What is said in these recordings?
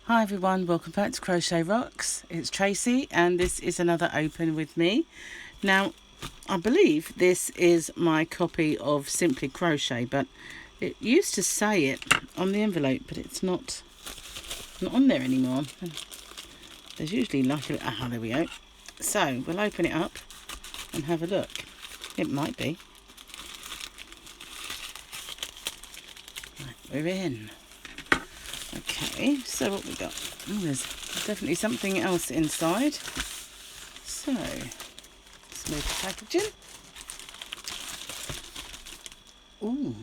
Hi everyone, welcome back to CrochetRocks. It's Tracy and this is another open with me. Now, I believe this is my copy of Simply Crochet, but it used to say it on the envelope, but it's not on there anymore. There's usually like a... Ah, there we go. So, we'll open it up and have a look. It might be. Right, we're in. Okay, so what we got? Oh, there's definitely something else inside. So, let's move the packaging. Ooh.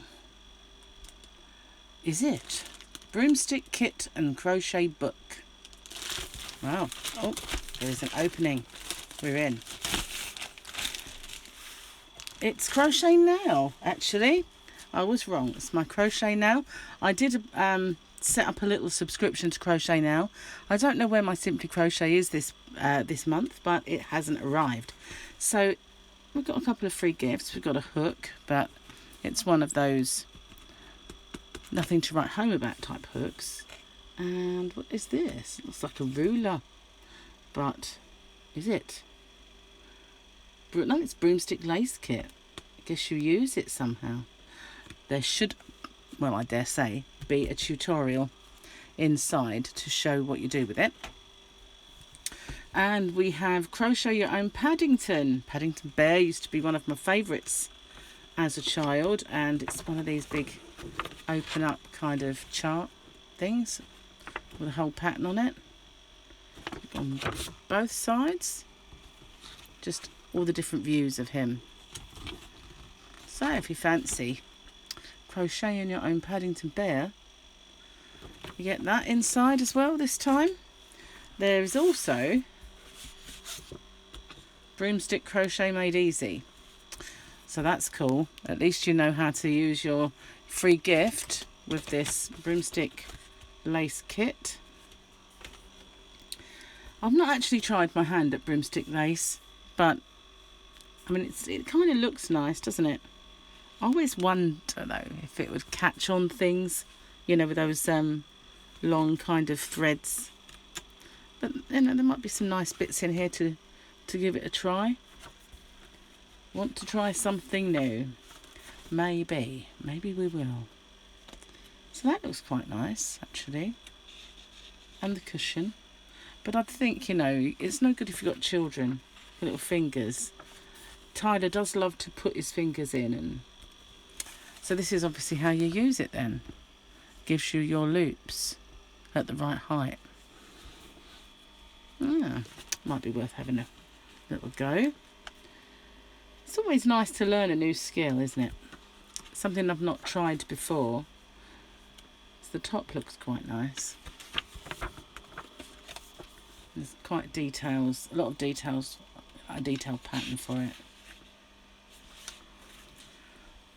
Is it? Broomstick Kit and Crochet Book. Wow. Oh, there's an opening. We're in. It's Crochet Now, actually. I was wrong. It's my Crochet Now. I did set up a little subscription to Crochet Now. I don't know where my Simply Crochet is this month, but it hasn't arrived. So we've got a couple of free gifts. We've got a hook, but it's one of those nothing to write home about type hooks. And what is this? It looks like a ruler, but is it? No, it's Broomstick Lace kit. I guess you use it somehow. There should, well, I dare say, be a tutorial inside to show what you do with it. And we have Crochet Your Own Paddington. Paddington Bear used to be one of my favourites as a child, and it's one of these big open up kind of chart things with a whole pattern on it on both sides, just all the different views of him. So if you fancy crocheting your own Paddington Bear, you get that inside as well this time. There is also Broomstick Crochet Made Easy, so that's cool. At least you know how to use your free gift with this Broomstick Lace kit. I've not actually tried my hand at Broomstick Lace, but I mean it kind of looks nice, doesn't it? I always wonder though if it would catch on things, you know, with those long kind of threads. But you know, there might be some nice bits in here to give it a try. Want to try something new? Maybe we will. So that looks quite nice actually, and the cushion. But I think, you know, it's no good if you've got children, little fingers. Tyler does love to put his fingers in, and so this is obviously how you use it then. Gives you your loops at the right height. Might be worth having a little go. It's always nice to learn a new skill, isn't it? Something I've not tried before. So the top looks quite nice. There's quite details, a lot of details, a detailed pattern for it.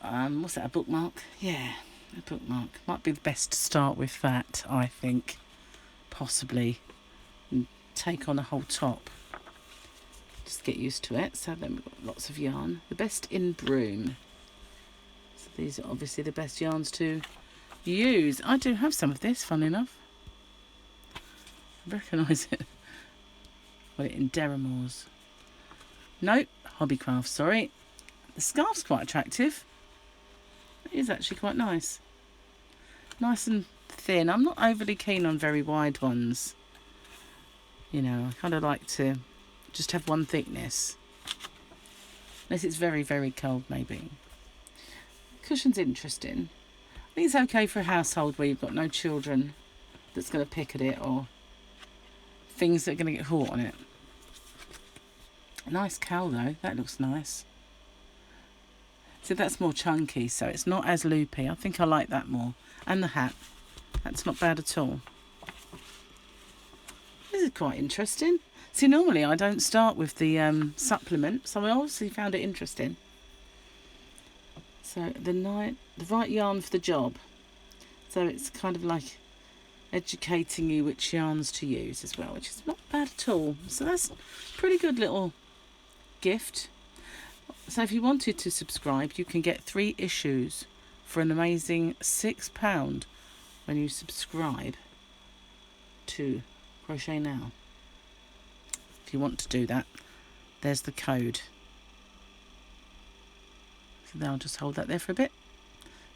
What's that, a bookmark? Yeah, a bookmark. Might be the best to start with that, I think. Possibly. And take on a whole top. Just get used to it. So then we've got lots of yarn. The best in Broom. So these are obviously the best yarns to use. I do have some of this, funnily enough. I recognise it. Got it in Deramores. Nope, Hobbycraft, sorry. The scarf's quite attractive. It is actually quite nice. Nice and thin. I'm not overly keen on very wide ones. You know, I kind of like to just have one thickness. Unless it's very, very cold, maybe. The cushion's interesting. I think it's okay for a household where you've got no children that's going to pick at it, or things that are going to get caught on it. Nice cowl though, that looks nice. So that's more chunky, so it's not as loopy. I think I like that more. And the hat, that's not bad at all. This is quite interesting. See, normally I don't start with the supplement, so I obviously found it interesting. So the right yarn for the job. So it's kind of like educating you which yarns to use as well, which is not bad at all. So that's a pretty good little gift. So if you wanted to subscribe, you can get 3 issues for an amazing £6 when you subscribe. to Crochet Now. If you want to do that, there's the code. So then I'll just hold that there for a bit.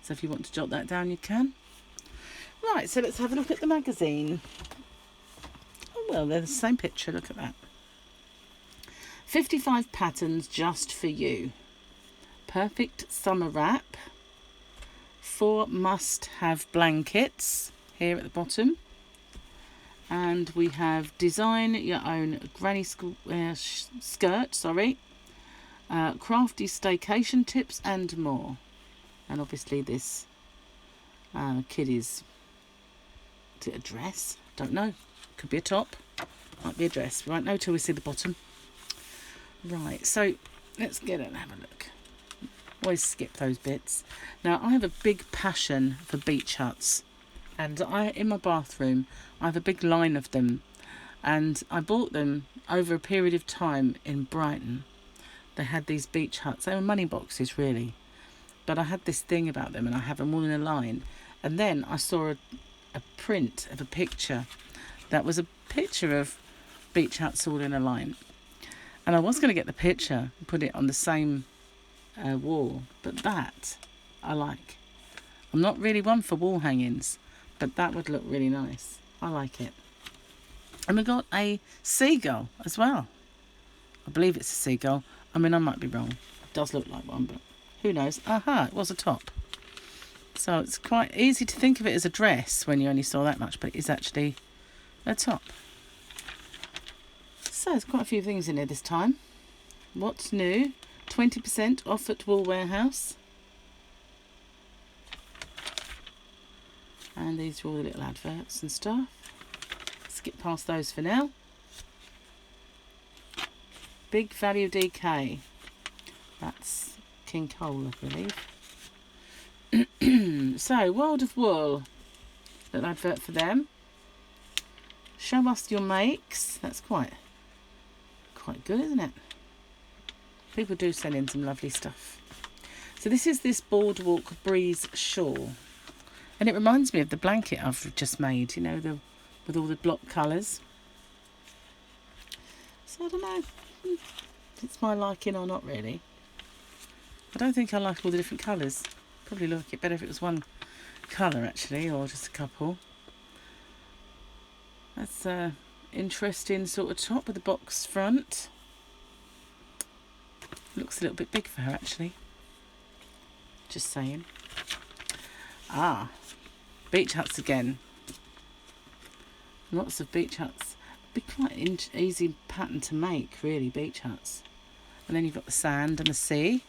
So if you want to jot that down, you can. Right, so let's have a look at the magazine. Oh, well, they're the same picture. Look at that. 55 patterns just for you. Perfect summer wrap. 4 must-have blankets here at the bottom. And we have design your own granny skirt, crafty staycation tips and more. And obviously this kiddies, is it a dress? Don't know. Could be a top. Might be a dress. We won't know till we see the bottom. Right, so let's get it and have a look. Always skip those bits. Now, I have a big passion for beach huts. And in my bathroom, I have a big line of them. And I bought them over a period of time in Brighton. They had these beach huts. They were money boxes, really. But I had this thing about them, and I have them all in a line. And then I saw a print of a picture that was a picture of beach huts all in a line. And I was going to get the picture and put it on the same wall. But that I like. I'm not really one for wall hangings, but that would look really nice. I like it. And we got a seagull as well. I believe it's a seagull. I mean, I might be wrong. It does look like one, but who knows? Aha, it was a top. So it's quite easy to think of it as a dress when you only saw that much, but it is actually a top. So there's quite a few things in here this time. What's new? 20% off at Wool Warehouse. And these are all the little adverts and stuff. Skip past those for now. Big Value DK. That's King Cole, I believe. So, World of Wool. Little advert for them. Show us your makes. That's quite good, isn't it? People do send in some lovely stuff. So this is this Boardwalk Breeze shawl. And it reminds me of the blanket I've just made, you know, with all the block colours. So I don't know if it's my liking or not, really. I don't think I like all the different colours. Probably like it better if it was one colour, actually, or just a couple. That's a interesting sort of top with a box front. Looks a little bit big for her, actually. Just saying. Ah, beach huts again. Lots of beach huts. Be quite easy pattern to make, really, beach huts. And then you've got the sand and the sea.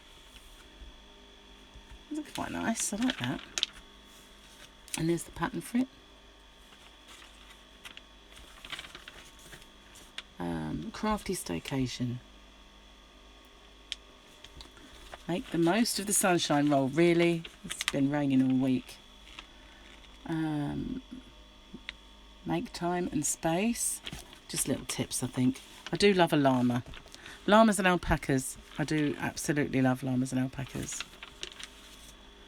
Looks quite nice. I like that. And there's the pattern for it. Crafty staycation. Make the most of the sunshine roll. Really, it's been raining all week. Make time and space. Just little tips, I think. I do love a llama. Llamas and alpacas. I do absolutely love llamas and alpacas.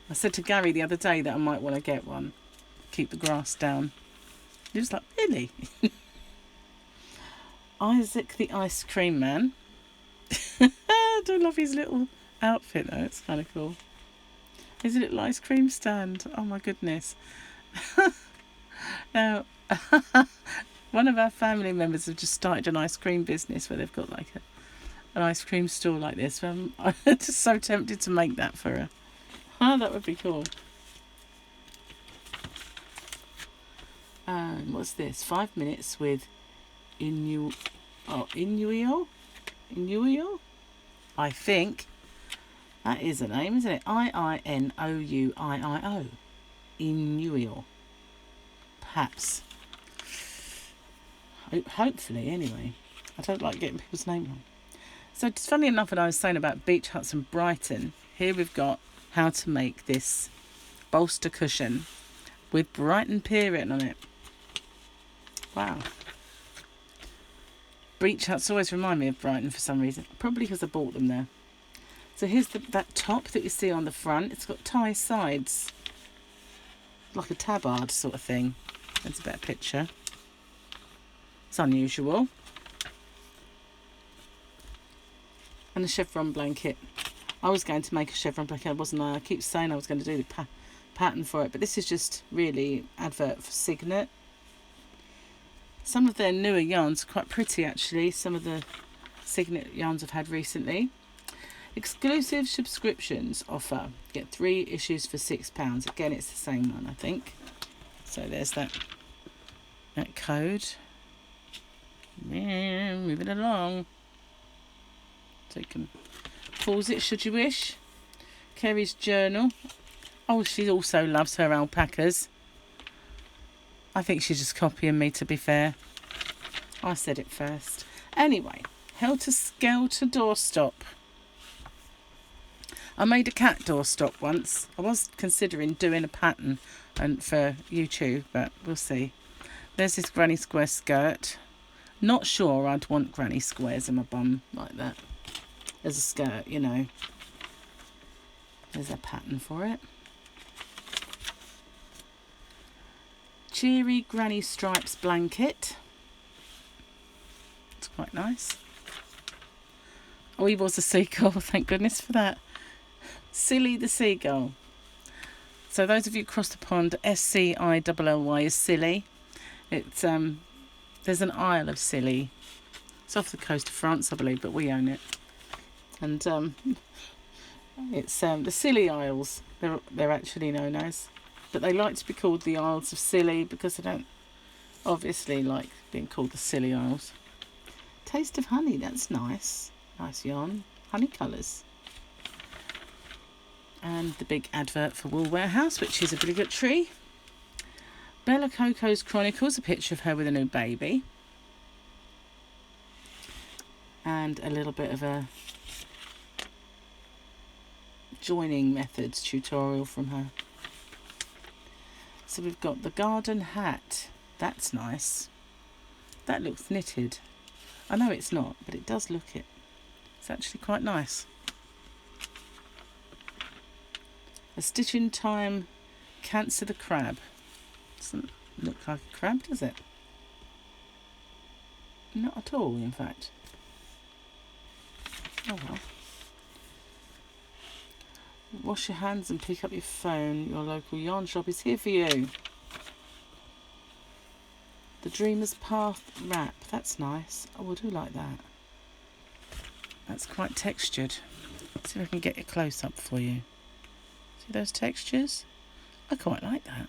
I said to Gary the other day that I might want to get one. Keep the grass down. He was like, really? Isaac the Ice Cream Man. I do love his little outfit though. It's kind of cool. His little ice cream stand. Oh my goodness. Now, one of our family members have just started an ice cream business where they've got like an ice cream store like this. I'm just so tempted to make that for her. Oh, that would be cool. What's this? 5 minutes with Inuio? I think that is a name, isn't it? Iinouiio. Inuio. Perhaps. Hopefully, anyway. I don't like getting people's name wrong. So, it's funny enough, when I was saying about beach huts in Brighton, here we've got how to make this bolster cushion with Brighton Pier written on it. Wow. Beach huts always remind me of Brighton for some reason. Probably because I bought them there. So here's that top that you see on the front. It's got tie sides. Like a tabard sort of thing. That's a better picture. It's unusual. And a chevron blanket. I was going to make a chevron blanket, wasn't I? I keep saying I was going to do the pattern for it, but this is just really advert for Signet. Some of their newer yarns are quite pretty actually, some of the Signet yarns I've had recently. Exclusive subscriptions offer. Get 3 issues for £6. Again, it's the same one, I think. So there's that code. Yeah, moving along. So you can pause it should you wish. Kerry's journal. Oh, she also loves her alpacas. I think she's just copying me, to be fair. I said it first. Anyway, Helter Skelter doorstop. I made a cat doorstop once. I was considering doing a pattern for YouTube, but we'll see. There's this granny square skirt. Not sure I'd want granny squares in my bum like that. As a skirt, you know. There's a pattern for it. Cheery Granny Stripes blanket. It's quite nice. Oh, he was a seagull. Thank goodness for that. Silly the seagull. So those of you across the pond, SCILLY is Silly. It's there's an Isle of Scilly. It's off the coast of France, I believe, but we own it. And it's the Scilly Isles. They're actually known as, but they like to be called the Isles of Scilly because they don't obviously like being called the Scilly Isles. Taste of honey. That's nice. Nice yarn. Honey colours. And the big advert for Wool Warehouse, which is obligatory. Bella Coco's Chronicles, a picture of her with a new baby. And a little bit of a joining methods tutorial from her. So we've got the garden hat. That's nice. That looks knitted. I know it's not, but it does look it. It's actually quite nice. A Stitch in Time Cancer the Crab. Doesn't look like a crab, does it? Not at all, in fact. Oh well. Wash your hands and pick up your phone. Your local yarn shop is here for you. The Dreamer's Path wrap. That's nice. Oh, I do like that. That's quite textured. Let's see if I can get a close up for you. See those textures? I quite like that.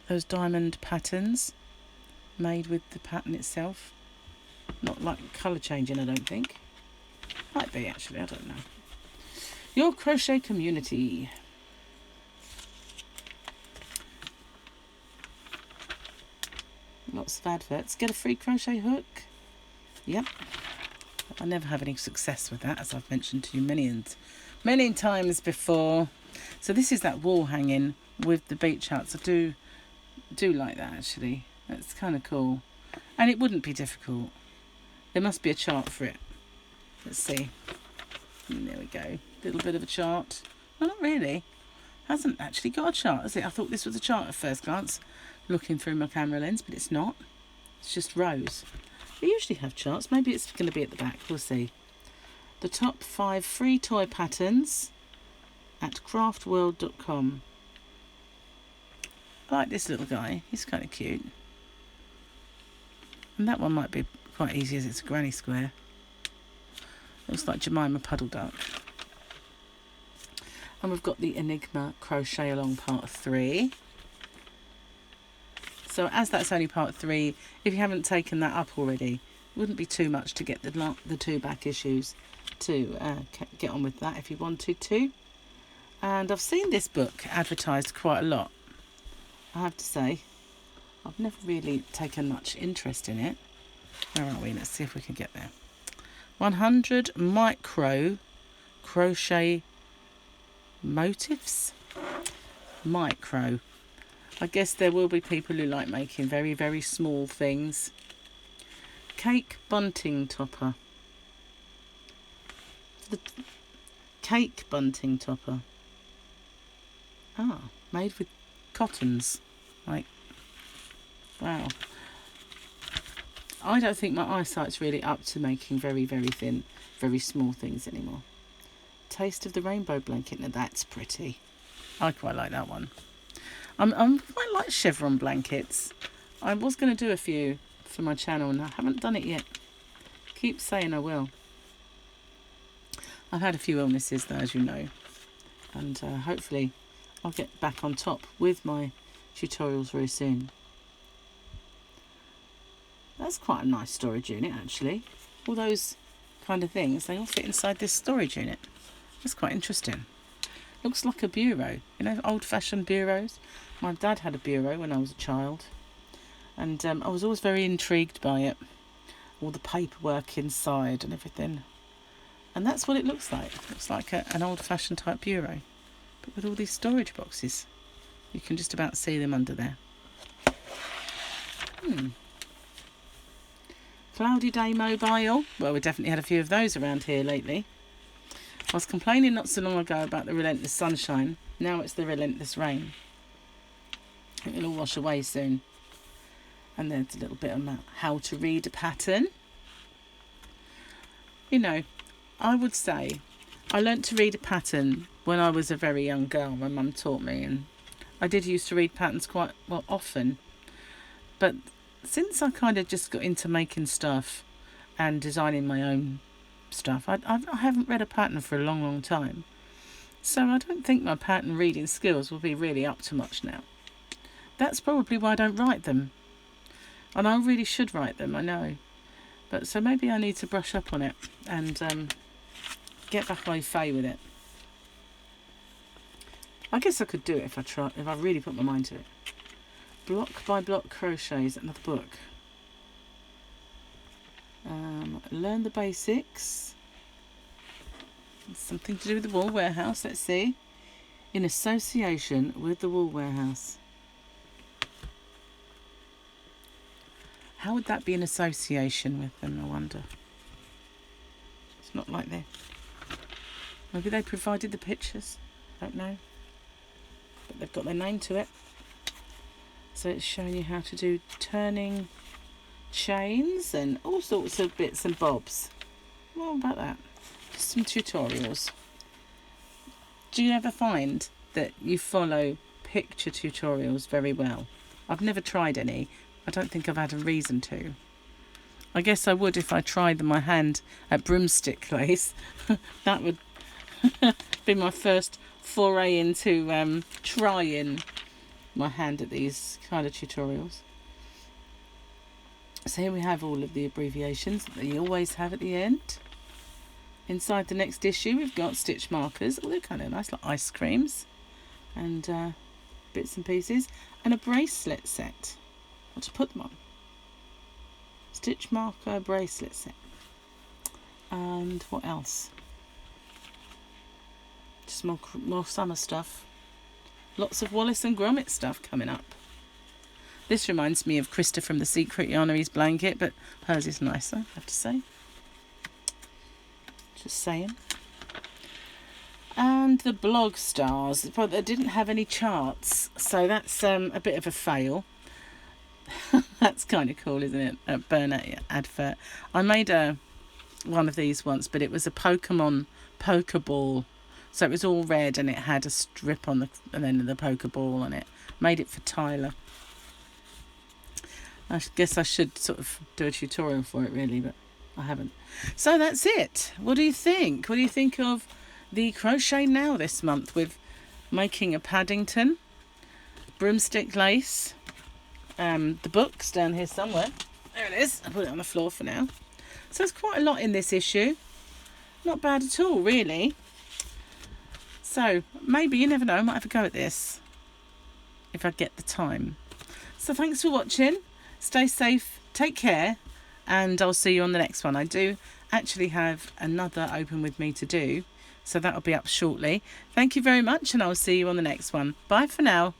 Those diamond patterns made with the pattern itself. Not like colour changing, I don't think. Might be actually, I don't know. Your crochet community. Lots of adverts. Get a free crochet hook. Yep. I never have any success with that, as I've mentioned to you many times before. So this is that wall hanging with the beach huts. I do like that actually. That's kind of cool. And it wouldn't be difficult. There must be a chart for it. Let's see. And there we go. A little bit of a chart. Well, not really. Hasn't actually got a chart, has it? I thought this was a chart at first glance, looking through my camera lens, but it's not. It's just rows. They usually have charts. Maybe it's going to be at the back. We'll see. The top 5 free toy patterns at craftworld.com. I like this little guy. He's kind of cute. And that one might be quite easy as it's a granny square. Looks like Jemima Puddle Duck. And we've got the Enigma Crochet Along Part 3. So as that's only Part 3, if you haven't taken that up already, it wouldn't be too much to get the 2 back issues to get on with that if you wanted to. And I've seen this book advertised quite a lot, I have to say. I've never really taken much interest in it. Where are we? Let's see if we can get there. 100 micro crochet motifs. Micro. I guess there will be people who like making very, very small things. Cake bunting topper. The cake bunting topper. Made with cottons. Like, wow. I don't think my eyesight's really up to making very, very thin, very small things anymore. Taste of the Rainbow blanket. Now that's pretty. I quite like that one. I'm quite like chevron blankets. I was going to do a few for my channel and I haven't done it yet. Keep saying I will. I've had a few illnesses though, as you know, and hopefully I'll get back on top with my tutorials very soon. That's quite a nice storage unit actually. All those kind of things, they all fit inside this storage unit. That's quite interesting. Looks like a bureau, you know, old-fashioned bureaus. My dad had a bureau when I was a child, and I was always very intrigued by it. All the paperwork inside and everything. And that's what it looks like. It looks like an old-fashioned type bureau, but with all these storage boxes. You can just about see them under there. Cloudy Day Mobile. Well, we definitely had a few of those around here lately. I was complaining not so long ago about the relentless sunshine. Now it's the relentless rain. It'll all wash away soon. And there's a little bit about how to read a pattern. You know, I would say I learnt to read a pattern when I was a very young girl. My mum taught me, and I did used to read patterns quite well often. But since I kind of just got into making stuff and designing my own stuff, I haven't read a pattern for a long, long time. So I don't think my pattern reading skills will be really up to much now. That's probably why I don't write them. And I really should write them, I know. But so maybe I need to brush up on it and get back au fait with it. I guess I could do it if I really put my mind to it. Block by Block Crochets, another book. Learn the basics. Something to do with the Wool Warehouse, let's see. In association with the Wool Warehouse. How would that be in association with them, I wonder? It's not like they... Maybe they provided the pictures. I don't know. But they've got their name to it. So it's showing you how to do turning chains and all sorts of bits and bobs. What about that? Just some tutorials. Do you ever find that you follow picture tutorials very well? I've never tried any. I don't think I've had a reason to. I guess I would if I tried my hand at Broomstick Lace. That would be my first foray into trying my hand at these kind of tutorials. So here we have all of the abbreviations that you always have at the end. Inside the next issue we've got stitch markers. Oh, they're kind of nice, like ice creams and bits and pieces, and a bracelet set. What to put them on. Stitch marker bracelet set. And what else? Just more summer stuff. Lots of Wallace and Gromit stuff coming up. This reminds me of Krista from the Secret Yarneries blanket, but hers is nicer, I have to say. Just saying. And the blog stars, but they didn't have any charts, so that's a bit of a fail. That's kind of cool, isn't it? A burnout advert. I made one of these once, but it was a Pokemon Pokeball. So it was all red and it had a strip on the end of the Pokeball on it. Made it for Tyler. I guess I should sort of do a tutorial for it really, but I haven't. So that's it. What do you think? What do you think of the Crochet Now this month with making a Paddington, Broomstick Lace, the books down here somewhere. There it is. I put it on the floor for now. So there's quite a lot in this issue. Not bad at all, really. So maybe, you never know, I might have a go at this if I get the time. So thanks for watching. Stay safe, take care, and I'll see you on the next one. I do actually have another open with me to do, so that'll be up shortly. Thank you very much, and I'll see you on the next one. Bye for now.